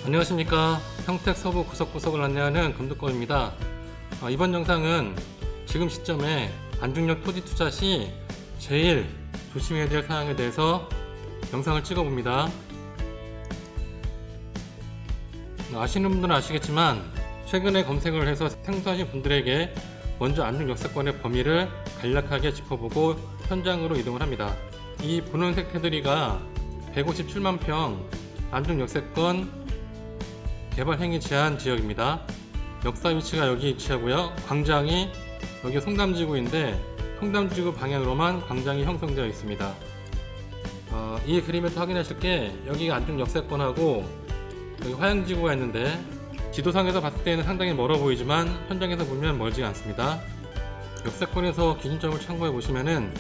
안녕하십니까. 평택 서부 구석구석을 안내하는 금두꺼입니다. 이번 영상은 지금 시점에 안중역 토지 투자 시 제일 조심해야 될 사항에 대해서 영상을 찍어 봅니다. 아시는 분들은 아시겠지만 최근에 검색을 해서 생소하신 분들에게 먼저 안중 역세권의 범위를 간략하게 짚어보고 현장으로 이동을 합니다. 이 분홍색 테두리가 157만 평 안중 역세권 개발 행위 제한 지역입니다. 역사 위치가 여기 위치하고요. 광장이 여기 송담지구인데 송담지구 방향으로만 광장이 형성되어 있습니다. 이 그림에서 확인하실 게 여기가 안중 역세권하고 여기 화양지구가 있는데 지도상에서 봤을 때는 상당히 멀어 보이지만 현장에서 보면 멀지 않습니다. 역세권에서 기준점을 참고해 보시면은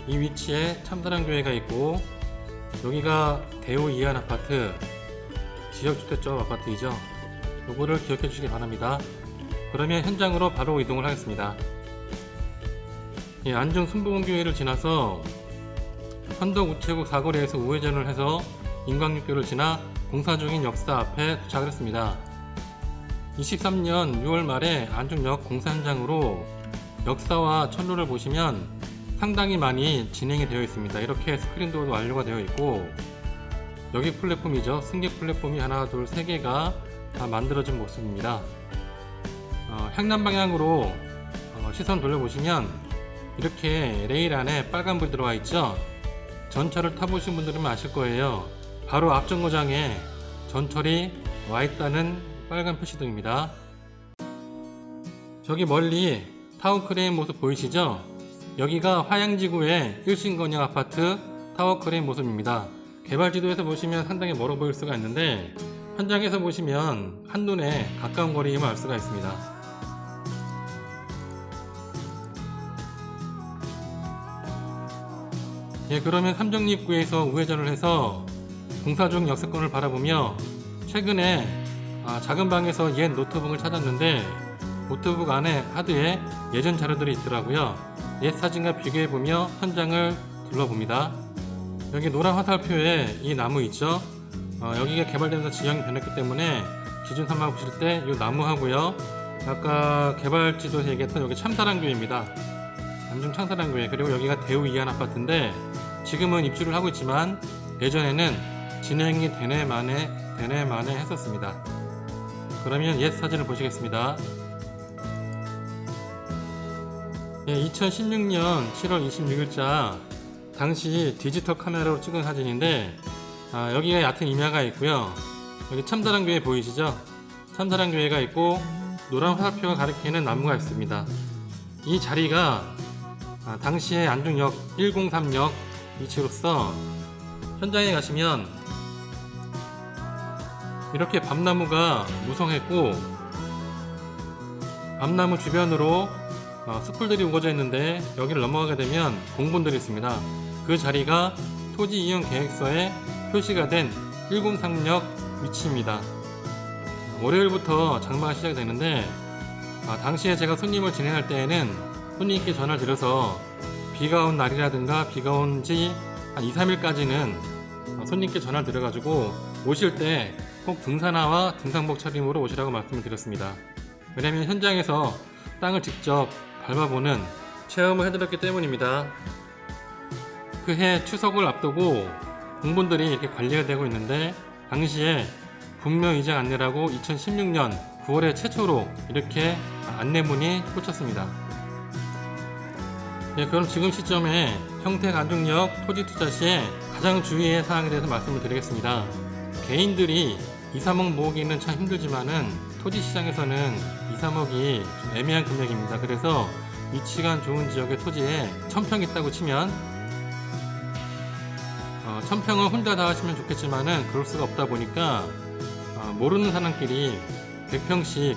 이 위치에 참사랑교회가 있고 여기가 대우 이안 아파트 지역주택조합 아파트이죠. 요거를 기억해 주시기 바랍니다. 그러면 현장으로 바로 이동을 하겠습니다. 안중 순복음교회를 지나서 헌덕 우체국 사거리에서 우회전을 해서 인광육교를 지나 공사 중인 역사 앞에 도착을 했습니다. 23년 6월 말에 안중역 공사 현장으로 역사와 철로를 보시면 상당히 많이 진행이 되어 있습니다. 이렇게 스크린도어도 완료가 되어 있고 여기 플랫폼이죠. 승객 플랫폼이 하나 둘 세 개가 다 만들어진 모습입니다. 향남 방향으로 시선 돌려보시면 이렇게 레일 안에 빨간불 들어와 있죠. 전철을 타보신 분들은 아실 거예요. 바로 앞 정거장에 전철이 와 있다는 빨간 표시등입니다. 저기 멀리 타워크레인 모습 보이시죠? 여기가 화양지구의 1신 건영 아파트 타워크레인 모습입니다. 개발지도에서 보시면 상당히 멀어 보일 수가 있는데 현장에서 보시면 한눈에 가까운 거리임을 알 수가 있습니다. 그러면 삼정리입구에서 우회전을 해서 공사 중 역세권을 바라보며 최근에 작은 방에서 옛 노트북을 찾았는데 노트북 안에 하드에 예전 자료들이 있더라고요. 옛 사진과 비교해보며 현장을 둘러봅니다. 여기 노란 화살표에 이 나무 있죠? 여기가 개발되면서 지형이 변했기 때문에 기준 삼아 보실 때 이 나무하고요. 아까 개발지도에서 얘기했던 여기 참사랑교회입니다. 안중 참사랑교회. 그리고 여기가 대우 이안 아파트인데 지금은 입주를 하고 있지만 예전에는 진행이 되네 만에 했었습니다. 그러면 옛 사진을 보시겠습니다. 2016년 7월 26일자 당시 디지털 카메라로 찍은 사진인데 여기가 얕은 임야가 있고요. 여기 참사랑교회 보이시죠? 참사랑교회가 있고 노란 화살표가 가리키는 나무가 있습니다. 이 자리가 당시에 안중역 103역 위치로서 현장에 가시면 이렇게 밤나무가 무성했고 밤나무 주변으로 숯불들이 우거져 있는데 여기를 넘어가게 되면 공분들이 있습니다. 그 자리가 토지 이용 계획서에 표시가 된 103역 위치입니다. 월요일부터 장마가 시작이 되는데 당시에 제가 손님을 진행할 때에는 손님께 전화를 드려서 비가 온 날이라든가 비가 온 지 한 2, 3일까지는 손님께 전화를 드려가지고 오실 때 꼭 등산화와 등산복 차림으로 오시라고 말씀을 드렸습니다. 왜냐하면 현장에서 땅을 직접 밟아보는 체험을 해드렸기 때문입니다. 그해 추석을 앞두고 공분들이 이렇게 관리가 되고 있는데 당시에 분묘 이장 안내라고 2016년 9월에 최초로 이렇게 안내문이 꽂혔습니다. 그럼 지금 시점에 평택 안중역 토지 투자 시에 가장 주의해야 사항에 대해서 말씀을 드리겠습니다. 개인들이 2, 3억 모으기는 참 힘들지만은 토지 시장에서는 2, 3억이 좀 애매한 금액입니다. 그래서 위치가 좋은 지역의 토지에 1000평 있다고 치면 1000평은 혼자 다 하시면 좋겠지만은 그럴 수가 없다 보니까 모르는 사람끼리 100평씩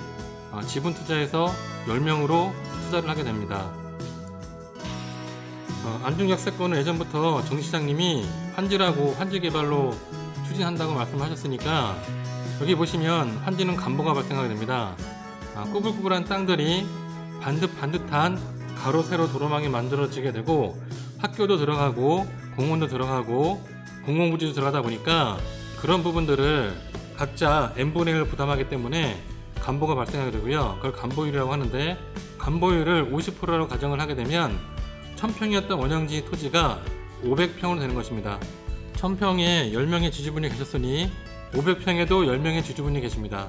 지분 투자해서 10명으로 투자를 하게 됩니다. 안중 역세권은 예전부터 정 시장님이 환지라고 환지 개발로 추진한다고 말씀하셨으니까 여기 보시면 환지는 간보가 발생하게 됩니다. 꾸불꾸불한 땅들이 반듯반듯한 가로 세로 도로망이 만들어지게 되고 학교도 들어가고 공원도 들어가고 공공부지도 들어가다 보니까 그런 부분들을 각자 n분의 1을 부담하기 때문에 간보가 발생하게 되고요. 그걸 간보율이라고 하는데, 간보율을 50%라고 가정을 하게 되면 1000평이었던 원형지 토지가 500평으로 되는 것입니다. 1000평에 10명의 지주분이 계셨으니 500평에도 10명의 지주분이 계십니다.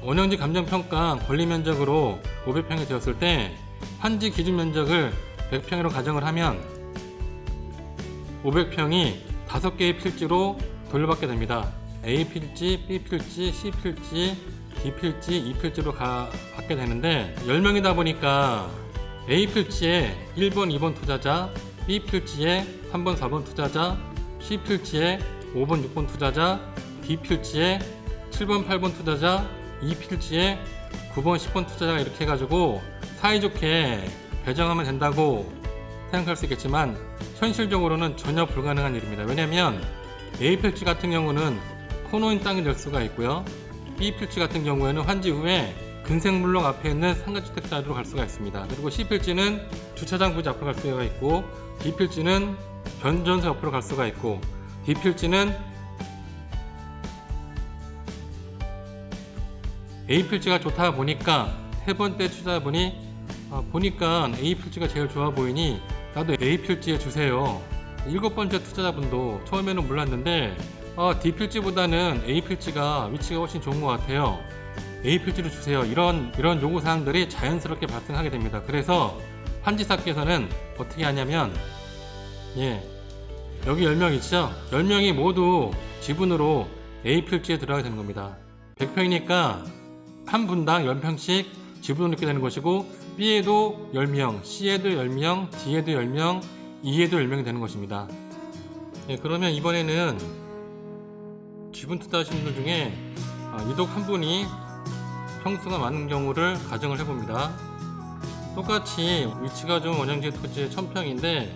원형지 감정평가 권리면적으로 500평이 되었을 때 환지 기준면적을 100평으로 가정을 하면 500평이 5개의 필지로 돌려받게 됩니다. A필지, B필지, C필지, D필지, E필지로 받게 되는데, 10명이다 보니까 A필지에 1번, 2번 투자자, B필지에 3번, 4번 투자자, C필지에 5번, 6번 투자자, D필지에 7번, 8번 투자자, E필지에 9번, 10번 투자자가 이렇게 해가지고 사이좋게 배정하면 된다고 생각할 수 있겠지만 현실적으로는 전혀 불가능한 일입니다. 왜냐하면 A필지 같은 경우는 코너인 땅이 될 수가 있고요. B필지 같은 경우에는 환지 후에 근생물록 앞에 있는 상가주택자로 갈 수가 있습니다. 그리고 C필지는 주차장 부지 앞으로 갈 수가 있고, D필지는 변전소 옆으로 갈 수가 있고, D필지는 A필지가 좋다 보니까 세 번째 투자분이 보니까 A필지가 제일 좋아 보이니 나도 A필지에 주세요. 7번째 투자자분도 처음에는 몰랐는데 D필지보다는 A필지가 위치가 훨씬 좋은 것 같아요. A필지로 주세요. 이런 요구사항들이 자연스럽게 발생하게 됩니다. 그래서 환지사께서는 어떻게 하냐면, 여기 10명 있죠? 10명이 모두 지분으로 A필지에 들어가게 되는 겁니다. 100평이니까 한 분당 10평씩 지분을 넣게 되는 것이고, B에도 10명, C에도 10명, D에도 10명, E에도 10명이 되는 것입니다. 그러면 이번에는 지분 투자하신 분들 중에 유독 한 분이 평수가 많은 경우를 가정을 해봅니다. 똑같이 위치가 좀 원형지 토지 1000평인데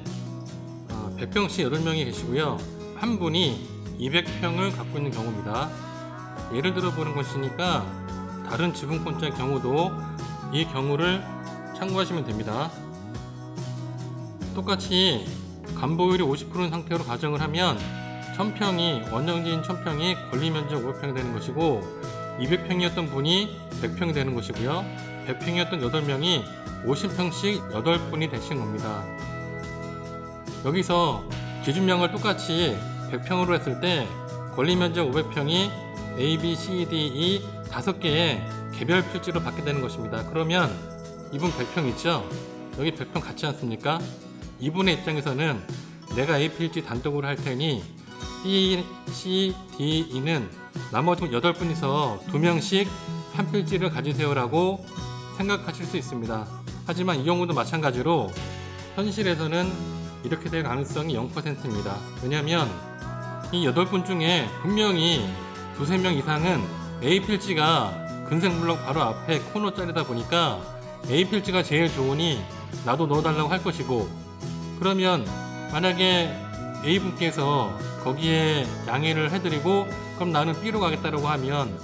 100평씩 8명이 계시고요. 한 분이 200평을 갖고 있는 경우입니다. 예를 들어 보는 것이니까 다른 지분권자의 경우도 이 경우를 참고하시면 됩니다. 똑같이 간보율이 50%인 상태로 가정을 하면 1000평이 원형지인 1000평이 권리면적 500평이 되는 것이고, 200평이었던 분이 100평이 되는 것이고요. 100평이었던 8명이 50평씩 8분이 되신 겁니다. 여기서 기준명을 똑같이 100평으로 했을 때 권리면적 500평이 A, B, C, D, E 5개의 개별 필지로 받게 되는 것입니다. 그러면 이분 100평 있죠? 여기 100평 같지 않습니까? 이분의 입장에서는 내가 A 필지 단독으로 할 테니 B, C, D, E는 나머지 8분이서 2명씩 한 필지를 가지세요라고 생각하실 수 있습니다. 하지만 이 경우도 마찬가지로 현실에서는 이렇게 될 가능성이 0%입니다. 왜냐하면 이 8분 중에 분명히 2~3명 이상은 A 필지가 근생블록 바로 앞에 코너 자리다 보니까 A 필지가 제일 좋으니 나도 넣어달라고 할 것이고, 그러면 만약에 A분께서 거기에 양해를 해드리고 그럼 나는 B로 가겠다라고 하면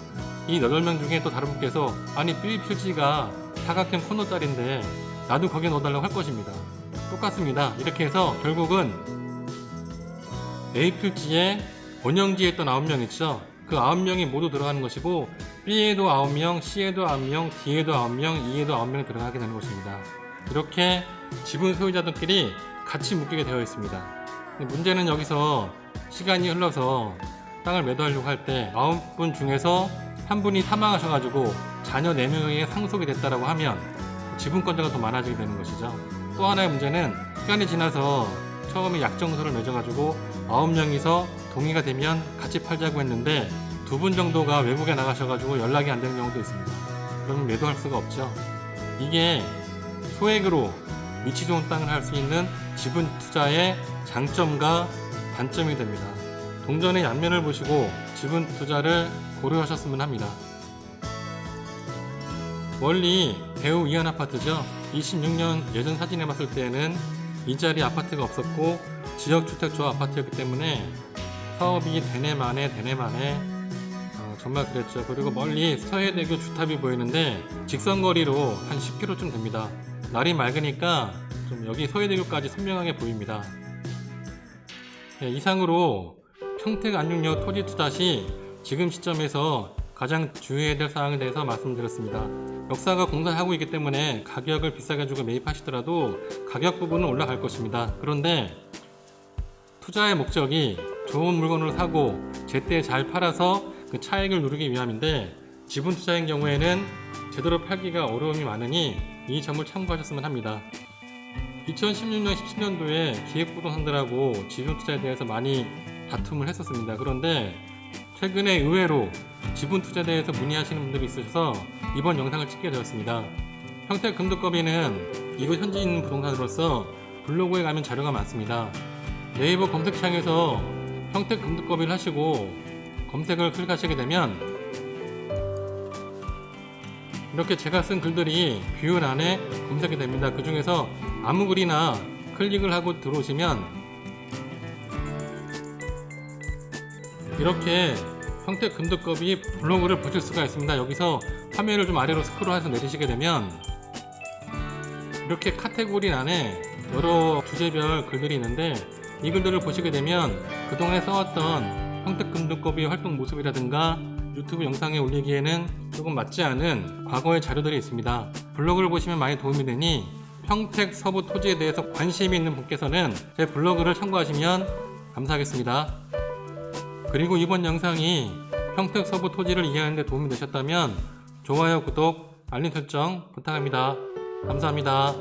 이 8명 중에 또 다른 분께서 아니 B 필지가 사각형 코너 자리인데 나도 거기에 넣어달라고 할 것입니다. 똑같습니다. 이렇게 해서 결국은 A 필지에 원형지에 있던 9명 있죠? 그 9명이 모두 들어가는 것이고, B에도 9명, C에도 9명, D에도 9명, E에도 9명이 들어가게 되는 것입니다. 이렇게 지분 소유자들끼리 같이 묶이게 되어 있습니다. 문제는 여기서 시간이 흘러서 땅을 매도하려고 할 때 9분 중에서 한 분이 사망하셔가지고 자녀 4명에게 상속이 됐다라고 하면 지분권자가 더 많아지게 되는 것이죠. 또 하나의 문제는 시간이 지나서 처음에 약정서를 맺어가지고 9명이서 동의가 되면 같이 팔자고 했는데 2분 정도가 외국에 나가셔가지고 연락이 안 되는 경우도 있습니다. 그러면 매도할 수가 없죠. 이게 소액으로 위치 좋은 땅을 할 수 있는 지분 투자의 장점과 단점이 됩니다. 동전의 양면을 보시고 지분 투자를 고려하셨으면 합니다. 멀리 대우 이안 아파트죠. 26년 예전 사진에 봤을 때는 이 자리 아파트가 없었고 지역주택조합 아파트였기 때문에 사업이 되네마네 정말 그랬죠. 그리고 멀리 서해대교 주탑이 보이는데 직선거리로 한 10km쯤 됩니다. 날이 맑으니까 좀 여기 서해대교까지 선명하게 보입니다. 이상으로 평택 안중역 토지 투자 시 지금 시점에서 가장 주의해야 될 사항에 대해서 말씀드렸습니다. 역사가 공사하고 있기 때문에 가격을 비싸게 주고 매입하시더라도 가격 부분은 올라갈 것입니다. 그런데 투자의 목적이 좋은 물건을 사고 제때 잘 팔아서 그 차익을 누리기 위함인데, 지분 투자인 경우에는 제대로 팔기가 어려움이 많으니 이 점을 참고하셨으면 합니다. 2016년, 17년도에 기획부동산들하고 지분 투자에 대해서 많이 다툼을 했었습니다. 그런데 최근에 의외로 지분 투자에 대해서 문의하시는 분들이 있으셔서 이번 영상을 찍게 되었습니다. 평택금두꺼비는 이곳 현지인 부동산으로서 블로그에 가면 자료가 많습니다. 네이버 검색창에서 평택금두꺼비를 하시고 검색을 클릭하시게 되면 이렇게 제가 쓴 글들이 뷰란에 검색이 됩니다. 그 중에서 아무 글이나 클릭을 하고 들어오시면 이렇게 평택금두꺼비 블로그를 보실 수가 있습니다. 여기서 화면을 좀 아래로 스크롤해서 내리시게 되면 이렇게 카테고리 안에 여러 주제별 글들이 있는데, 이 글들을 보시게 되면 그동안 써왔던 평택금두꺼비 활동 모습이라든가 유튜브 영상에 올리기에는 조금 맞지 않은 과거의 자료들이 있습니다. 블로그를 보시면 많이 도움이 되니 평택 서부 토지에 대해서 관심이 있는 분께서는 제 블로그를 참고하시면 감사하겠습니다. 그리고 이번 영상이 평택 서부 토지를 이해하는 데 도움이 되셨다면 좋아요, 구독, 알림 설정 부탁합니다. 감사합니다.